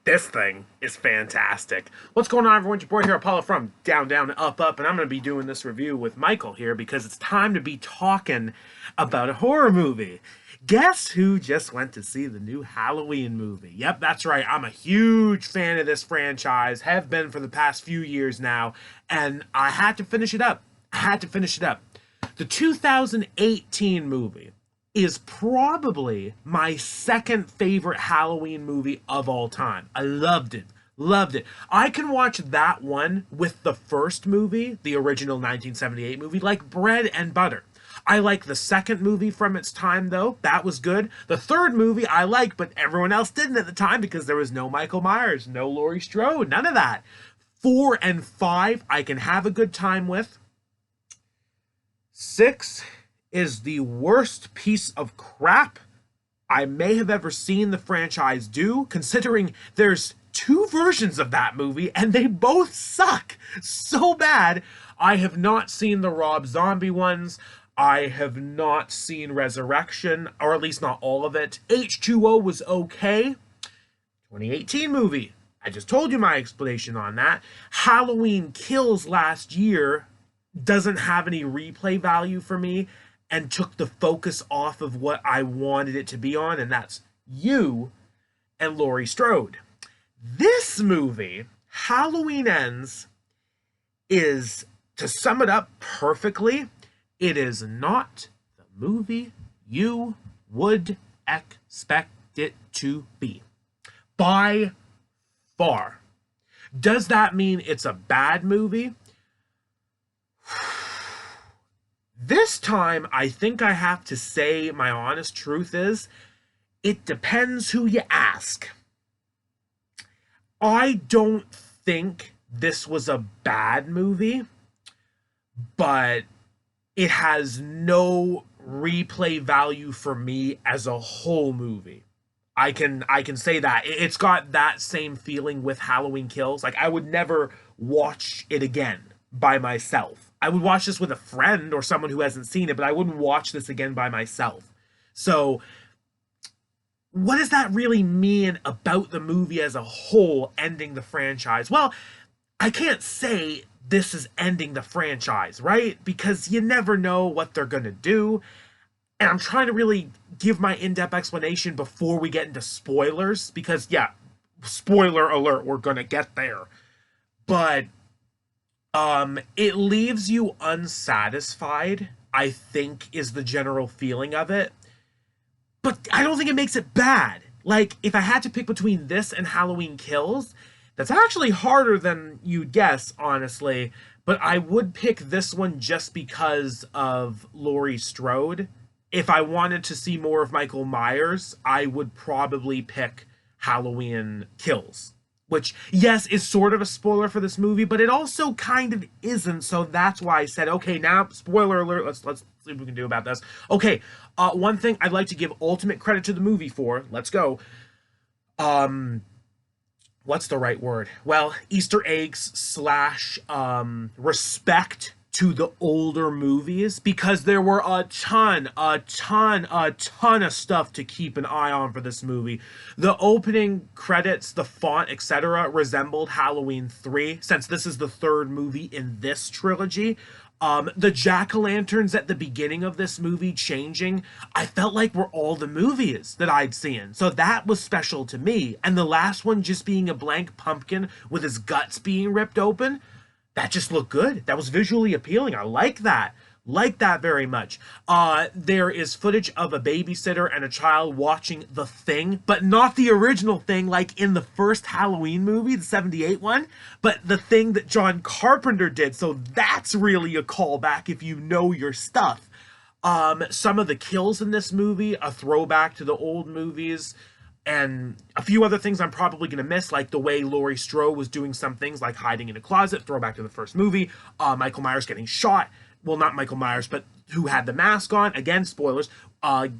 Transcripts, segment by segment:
This thing is fantastic. What's going on, everyone? It's your boy here, Apollo from Down, Down, Up, Up, and I'm going to be doing this review with Michael here because it's time to be talking about a horror movie. Guess who just went to see the new Halloween movie? Yep, that's right. I'm a huge fan of this franchise, have been for the past few years now, and I had to finish it up. The 2018 movie is probably my second favorite Halloween movie of all time. I loved it. Loved it. I can watch that one with the first movie, the original 1978 movie, like bread and butter. I like the second movie from its time, though. That was good. The third movie I like, but everyone else didn't at the time because there was no Michael Myers, no Laurie Strode, none of that. Four and five, I can have a good time with. Six is the worst piece of crap I may have ever seen the franchise do, considering there's two versions of that movie and they both suck so bad. I have not seen the Rob Zombie ones. I have not seen Resurrection, or at least not all of it. H2O was okay. 2018 movie. I just told you my explanation on that. Halloween Kills last year doesn't have any replay value for me and took the focus off of what I wanted it to be on, and that's you and Laurie Strode. This movie, Halloween Ends, is, to sum it up perfectly, it is not the movie you would expect it to be. By far. Does that mean it's a bad movie? This time, I think I have to say my honest truth is, it depends who you ask. I don't think this was a bad movie, but it has no replay value for me as a whole movie. I can say that. It's got that same feeling with Halloween Kills. Like, I would never watch it again by myself. I would watch this with a friend or someone who hasn't seen it, but I wouldn't watch this again by myself. So, what does that really mean about the movie as a whole ending the franchise? Well, I can't say this is ending the franchise, right? Because you never know what they're going to do. And I'm trying to really give my in-depth explanation before we get into spoilers, because, yeah, spoiler alert, we're going to get there. But it leaves you unsatisfied, I think, is the general feeling of it. But I don't think it makes it bad. Like, if I had to pick between this and Halloween Kills, that's actually harder than you'd guess, honestly. But I would pick this one just because of Laurie Strode. If I wanted to see more of Michael Myers, I would probably pick Halloween Kills. Which, yes, is sort of a spoiler for this movie, but it also kind of isn't. So that's why I said, okay, now, spoiler alert, let's see what we can do about this. Okay, one thing I'd like to give ultimate credit to the movie for, let's go. What's the right word? Well, Easter eggs slash respect to the older movies, because there were a ton of stuff to keep an eye on for this movie. The opening credits, the font, etc., resembled Halloween 3, since this is the third movie in this trilogy. The jack-o'-lanterns at the beginning of this movie changing, I felt like were all the movies that I'd seen. So that was special to me. And the last one just being a blank pumpkin with his guts being ripped open, that just looked good. That was visually appealing. I like that. Like that very much. There is footage of a babysitter and a child watching The Thing, but not the original Thing like in the first Halloween movie, the 78 one, but the Thing that John Carpenter did. So that's really a callback if you know your stuff. Some of the kills in this movie, a throwback to the old movies, and a few other things I'm probably going to miss, like the way Laurie Strode was doing some things like hiding in a closet, throwback to the first movie, Michael Myers getting shot. Well, not Michael Myers, but who had the mask on, again, spoilers,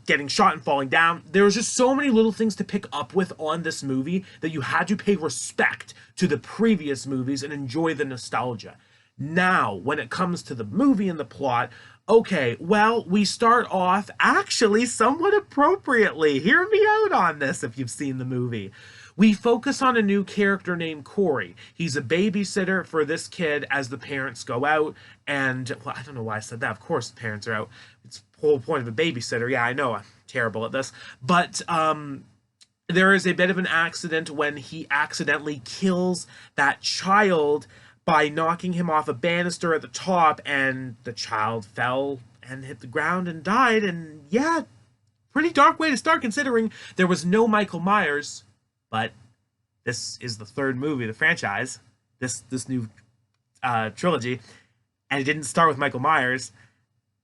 getting shot and falling down. There was just so many little things to pick up with on this movie that you had to pay respect to the previous movies and enjoy the nostalgia. Now, when it comes to the movie and the plot, okay, well, we start off actually somewhat appropriately. Hear me out on this if you've seen the movie. We focus on a new character named Corey. He's a babysitter for this kid as the parents go out. And, well, I don't know why I said that. Of course, the parents are out. It's the whole point of a babysitter. Yeah, I know. I'm terrible at this. But, there is a bit of an accident when he accidentally kills that child by knocking him off a banister at the top, and the child fell and hit the ground and died. And yeah, pretty dark way to start considering there was no Michael Myers, but this is the third movie of the franchise, this new trilogy, and it didn't start with Michael Myers.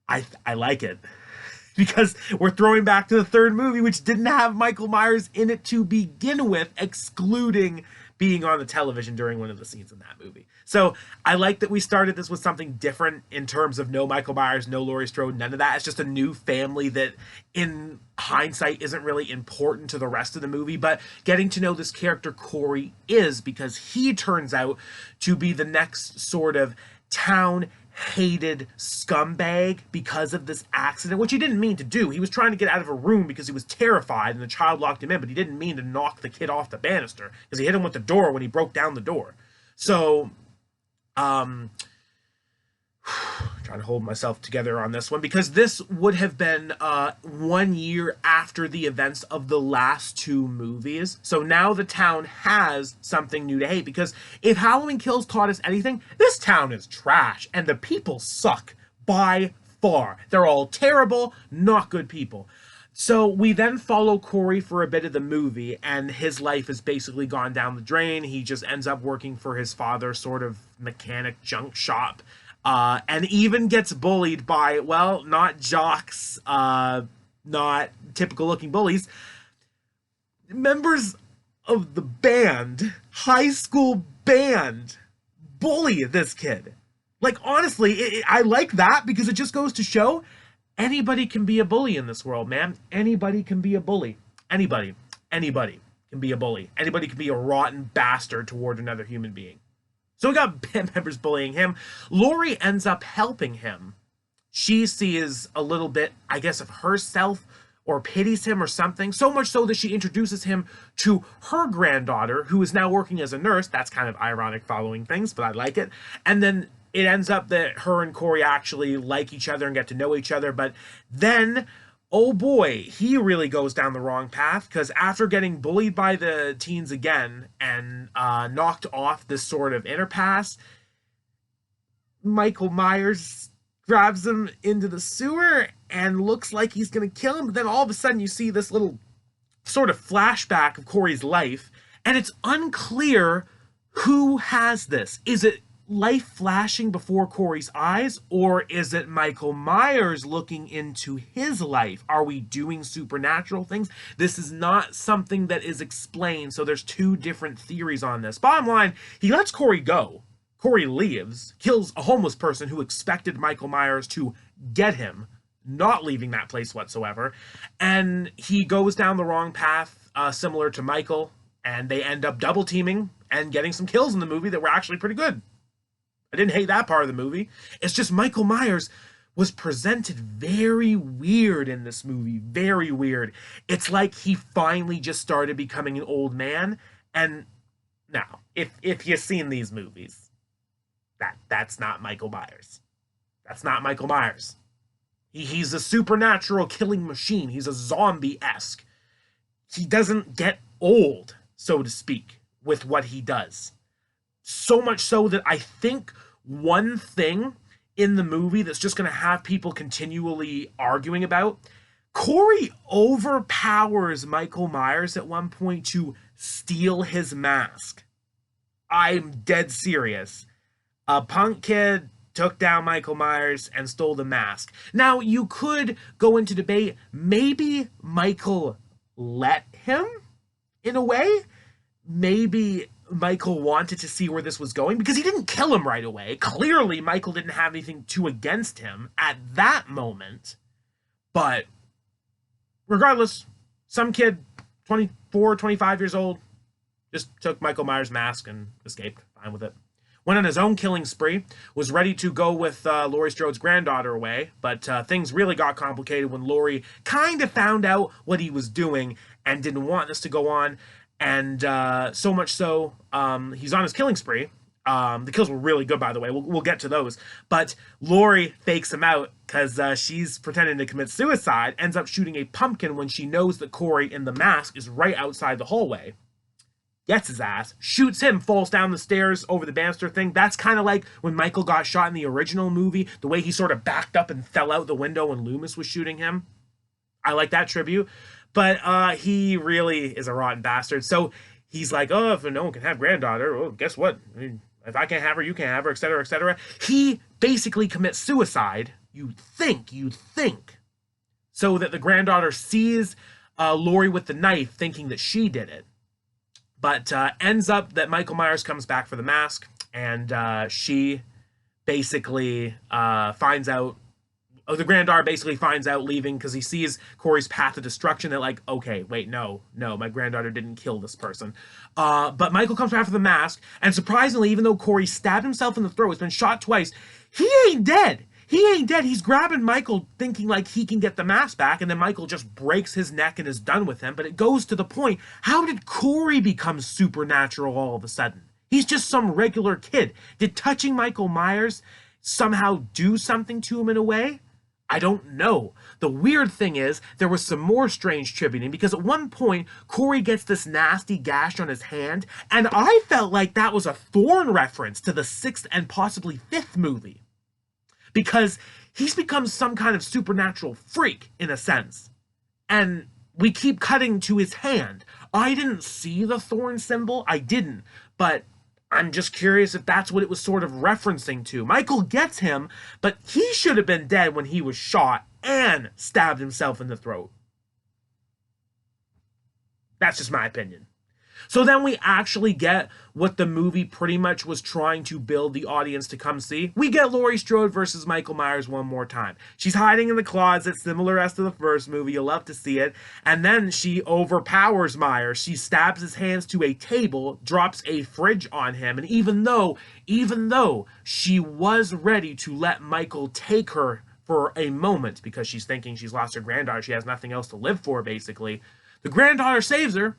I like it because we're throwing back to the third movie, which didn't have Michael Myers in it to begin with, excluding being on the television during one of the scenes in that movie. So I like that we started this with something different in terms of no Michael Myers, no Laurie Strode, none of that. It's just a new family that in hindsight isn't really important to the rest of the movie, but getting to know this character Corey is, because he turns out to be the next sort of town hated scumbag because of this accident, which he didn't mean to do. He was trying to get out of a room because he was terrified and the child locked him in, but he didn't mean to knock the kid off the banister because he hit him with the door when he broke down the door. So, trying to hold myself together on this one, because this would have been 1 year after the events of the last two movies. So now the town has something new to hate, because if Halloween Kills taught us anything, this town is trash and the people suck by far. They're all terrible, not good people. So we then follow Corey for a bit of the movie, and his life has basically gone down the drain. He just ends up working for his father's sort of mechanic junk shop. And even gets bullied by, well, not jocks, not typical looking bullies, members of the band, high school band, bully this kid. Like, honestly, I like that because it just goes to show anybody can be a bully in this world, man. Anybody can be a bully. Anybody can be a bully. Anybody can be a rotten bastard toward another human being. So we got band members bullying him. Laurie ends up helping him. She sees a little bit, I guess, of herself or pities him or something, so much so that she introduces him to her granddaughter, who is now working as a nurse. That's kind of ironic following things, but I like it. And then it ends up that her and Corey actually like each other and get to know each other, but then, oh boy, he really goes down the wrong path, because after getting bullied by the teens again and knocked off this sort of interpass, Michael Myers grabs him into the sewer and looks like he's going to kill him. But then all of a sudden you see this little sort of flashback of Corey's life, and it's unclear who has this. Is it life flashing before Corey's eyes, or is it Michael Myers looking into his life? Are we doing supernatural things? This is not something that is explained, so there's two different theories on this. Bottom line, he lets Corey go. Corey leaves, kills a homeless person who expected Michael Myers to get him, not leaving that place whatsoever, and he goes down the wrong path, similar to Michael, and they end up double teaming and getting some kills in the movie that were actually pretty good. I didn't hate that part of the movie. It's just Michael Myers was presented very weird in this movie. Very weird. It's like he finally just started becoming an old man. And now, if you've seen these movies, that's not Michael Myers. That's not Michael Myers. He's a supernatural killing machine. He's a zombie-esque. He doesn't get old, so to speak, with what he does. So much so that I think one thing in the movie that's just going to have people continually arguing about, Corey overpowers Michael Myers at one point to steal his mask. I'm dead serious. A punk kid took down Michael Myers and stole the mask. Now, you could go into debate, maybe Michael let him, in a way. Maybe Michael wanted to see where this was going, because he didn't kill him right away. Clearly, Michael didn't have anything too against him at that moment. But regardless, some kid, 24, 25 years old, just took Michael Myers' mask and escaped. Fine with it. Went on his own killing spree, was ready to go with Laurie Strode's granddaughter away, but things really got complicated when Laurie kind of found out what he was doing and didn't want this to go on. And so much so, he's on his killing spree. The kills were really good, by the way. We'll get to those. But Lori fakes him out because she's pretending to commit suicide, ends up shooting a pumpkin when she knows that Corey in the mask is right outside the hallway. Gets his ass, shoots him, falls down the stairs over the banister thing. That's kind of like when Michael got shot in the original movie, the way he sort of backed up and fell out the window when Loomis was shooting him. I like that tribute. But he really is a rotten bastard. So he's like, oh, if no one can have granddaughter, well, guess what? I mean, if I can't have her, you can't have her, etc., etc. He basically commits suicide, you think, so that the granddaughter sees Lori with the knife, thinking that she did it. But ends up that Michael Myers comes back for the mask, and she basically finds out. Oh, the granddaughter basically finds out leaving because he sees Corey's path to destruction. They're like, okay, wait, no, my granddaughter didn't kill this person. But Michael comes back for the mask, and surprisingly, even though Corey stabbed himself in the throat, has been shot twice, he ain't dead. He ain't dead. He's grabbing Michael, thinking like he can get the mask back, and then Michael just breaks his neck and is done with him. But it goes to the point, how did Corey become supernatural all of a sudden? He's just some regular kid. Did touching Michael Myers somehow do something to him in a way? I don't know. The weird thing is, there was some more strange tributing, because at one point, Corey gets this nasty gash on his hand, and I felt like that was a Thorn reference to the 6th and possibly 5th movie. Because he's become some kind of supernatural freak, in a sense. And we keep cutting to his hand. I didn't see the thorn symbol. I didn't. But I'm just curious if that's what it was sort of referencing to. Michael gets him, but he should have been dead when he was shot and stabbed himself in the throat. That's just my opinion. So then we actually get what the movie pretty much was trying to build the audience to come see. We get Laurie Strode versus Michael Myers one more time. She's hiding in the closet, similar as to the first movie. You'll love to see it. And then she overpowers Myers. She stabs his hands to a table, drops a fridge on him. And even though she was ready to let Michael take her for a moment, because she's thinking she's lost her granddaughter, she has nothing else to live for, basically, the granddaughter saves her.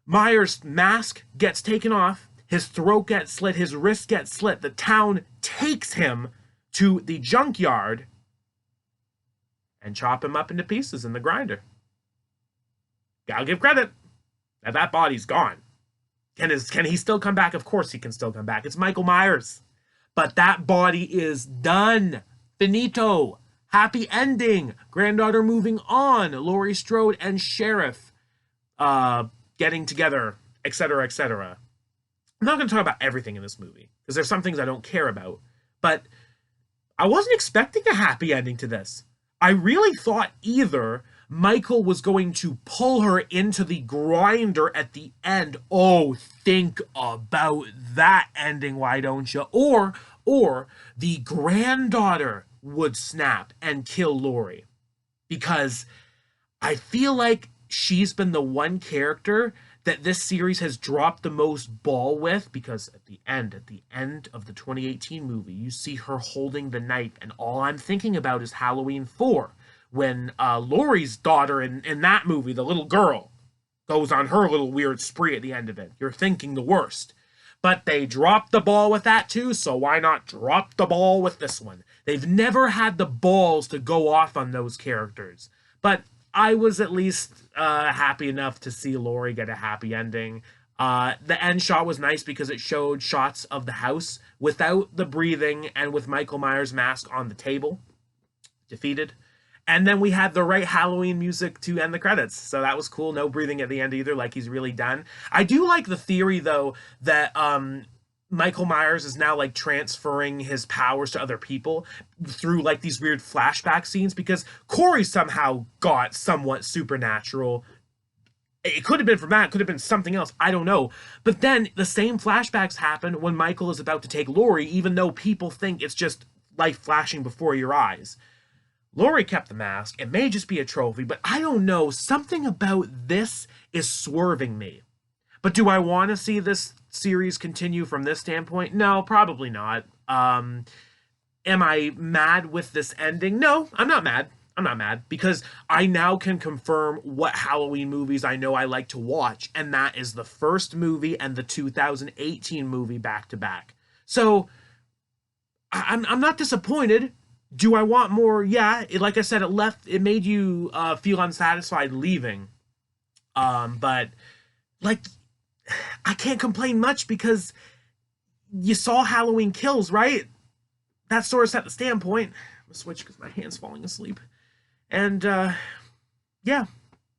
Myers' mask gets taken off, his throat gets slit, his wrist gets slit. The town takes him to the junkyard and chop him up into pieces in the grinder. Gotta give credit. Now that body's gone. Can he still come back? Of course he can still come back. It's Michael Myers. But that body is done. Finito. Happy ending. Granddaughter moving on. Laurie Strode and Sheriff getting together, etc., etc. I'm not going to talk about everything in this movie, because there's some things I don't care about. But I wasn't expecting a happy ending to this. I really thought either Michael was going to pull her into the grinder at the end. Oh, think about that ending, why don't you? Or the granddaughter would snap and kill Laurie. Because I feel like she's been the one character that this series has dropped the most ball with, because at the end of the 2018 movie, you see her holding the knife, and all I'm thinking about is Halloween 4, when Laurie's daughter in that movie, the little girl, goes on her little weird spree at the end of it. You're thinking the worst. But they dropped the ball with that too, so why not drop the ball with this one? They've never had the balls to go off on those characters. But I was at least happy enough to see Laurie get a happy ending. The end shot was nice because it showed shots of the house without the breathing and with Michael Myers' mask on the table. Defeated. And then we had the right Halloween music to end the credits. So that was cool. No breathing at the end either, like he's really done. I do like the theory, though, that Michael Myers is now like transferring his powers to other people through like these weird flashback scenes, because Corey somehow got somewhat supernatural. It could have been from that, it could have been something else, I don't know. But then the same flashbacks happen when Michael is about to take Laurie, even though people think it's just life flashing before your eyes. Laurie kept the mask. It may just be a trophy, but I don't know. Something about this is swerving me. But do I want to see this series continue from this standpoint? No, probably not. Am I mad with this ending? No, I'm not mad. I'm not mad because I now can confirm what Halloween movies I know I like to watch, and that is the first movie and the 2018 movie back to back. So I'm not disappointed. Do I want more? Yeah, like I said, it made you feel unsatisfied leaving. But like I can't complain much because you saw Halloween Kills, right? That sort of set the standpoint. I'm gonna switch because my hand's falling asleep. And yeah,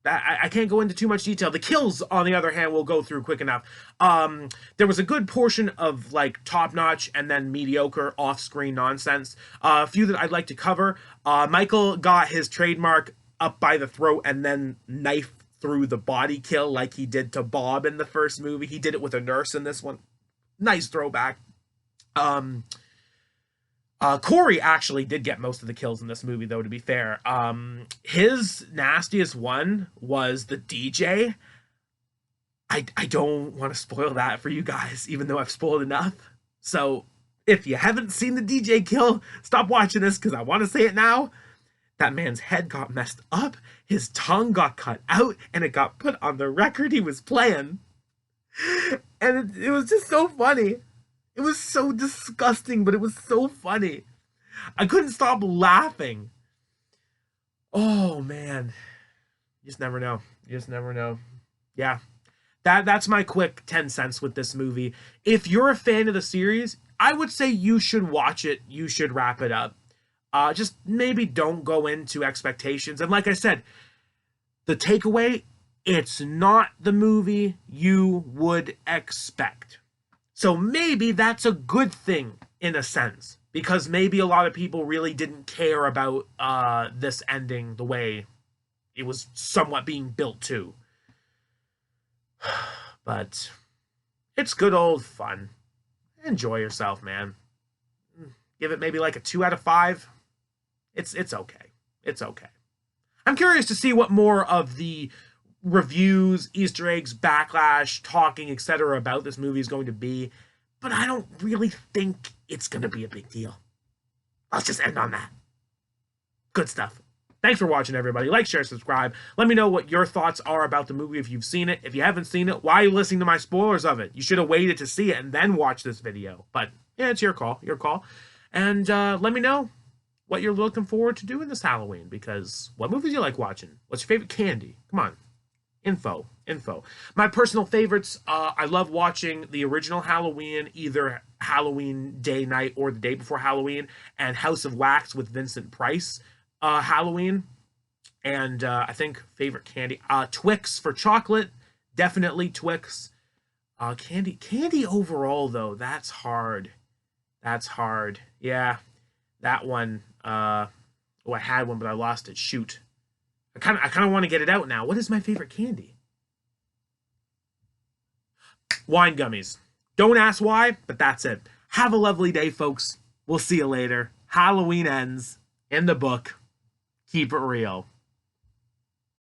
I can't go into too much detail. The kills, on the other hand, will go through quick enough. There was a good portion of like top notch and then mediocre off screen nonsense. A few that I'd like to cover. Michael got his trademark up by the throat and then knife through the body kill like he did to Bob in the first movie. He did it with a nurse in this one. Nice throwback. Corey actually did get most of the kills in this movie, though, to be fair. His nastiest one was the DJ. I don't want to spoil that for you guys, even though I've spoiled enough. So if you haven't seen the DJ kill, stop watching this because I want to say it now. That man's head got messed up, his tongue got cut out, and it got put on the record he was playing. And it was just so funny. It was so disgusting, but it was so funny. I couldn't stop laughing. Oh man. You just never know. You just never know. Yeah. That's my quick 10 cents with this movie. If you're a fan of the series, I would say you should watch it. You should wrap it up. Just maybe don't go into expectations. And like I said, the takeaway, it's not the movie you would expect. So maybe that's a good thing in a sense, because maybe a lot of people really didn't care about this ending the way it was somewhat being built to. But it's good old fun. Enjoy yourself, man. Give it maybe like a 2 out of 5. It's okay. It's okay. I'm curious to see what more of the reviews, Easter eggs, backlash, talking, etc. about this movie is going to be, but I don't really think it's going to be a big deal. Let's just end on that. Good stuff. Thanks for watching, everybody. Like, share, subscribe. Let me know what your thoughts are about the movie if you've seen it. If you haven't seen it, why are you listening to my spoilers of it? You should have waited to see it and then watch this video. But yeah, it's your call. Your call. And let me know what you're looking forward to doing this Halloween, because what movies do you like watching? What's your favorite candy? Come on. Info. My personal favorites, I love watching the original Halloween, either Halloween day, night, or the day before Halloween, and House of Wax with Vincent Price Halloween. And I think favorite candy, Twix for chocolate, definitely Twix. Candy overall, though, that's hard. Yeah, that one. I had one, but I lost it. Shoot. I kind of want to get it out now. What is my favorite candy? Wine gummies. Don't ask why, but that's it. Have a lovely day, folks. We'll see you later. Halloween ends in the book. Keep it real.